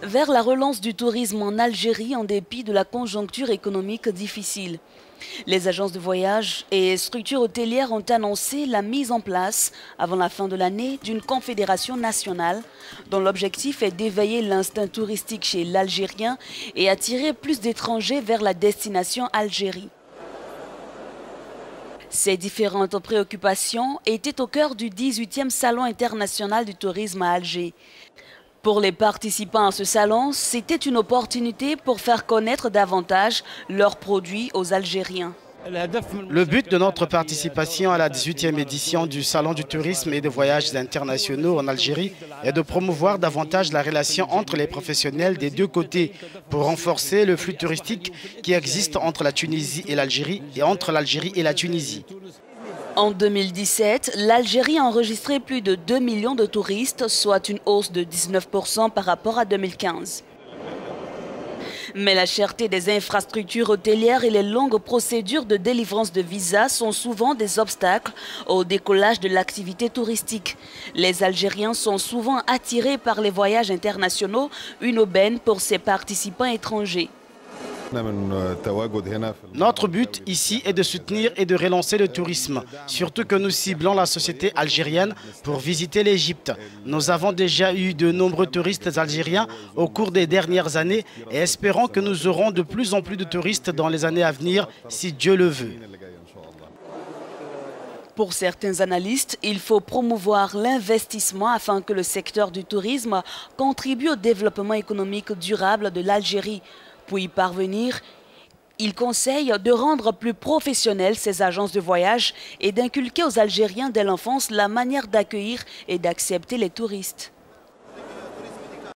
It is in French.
vers la relance du tourisme en Algérie en dépit de la conjoncture économique difficile. Les agences de voyage et structures hôtelières ont annoncé la mise en place, avant la fin de l'année, d'une confédération nationale dont l'objectif est d'éveiller l'instinct touristique chez l'Algérien et attirer plus d'étrangers vers la destination Algérie. Ces différentes préoccupations étaient au cœur du 18e Salon international du tourisme à Alger. Pour les participants à ce salon, c'était une opportunité pour faire connaître davantage leurs produits aux Algériens. Le but de notre participation à la 18e édition du Salon du tourisme et des voyages internationaux en Algérie est de promouvoir davantage la relation entre les professionnels des deux côtés pour renforcer le flux touristique qui existe entre la Tunisie et l'Algérie et entre l'Algérie et la Tunisie. En 2017, l'Algérie a enregistré plus de 2 millions de touristes, soit une hausse de 19% par rapport à 2015. Mais la cherté des infrastructures hôtelières et les longues procédures de délivrance de visas sont souvent des obstacles au décollage de l'activité touristique. Les Algériens sont souvent attirés par les voyages internationaux, une aubaine pour ces participants étrangers. Notre but ici est de soutenir et de relancer le tourisme, surtout que nous ciblons la société algérienne pour visiter l'Égypte. Nous avons déjà eu de nombreux touristes algériens au cours des dernières années et espérons que nous aurons de plus en plus de touristes dans les années à venir, si Dieu le veut. Pour certains analystes, il faut promouvoir l'investissement afin que le secteur du tourisme contribue au développement économique durable de l'Algérie. Pour y parvenir, il conseille de rendre plus professionnelles ces agences de voyage et d'inculquer aux Algériens dès l'enfance la manière d'accueillir et d'accepter les touristes.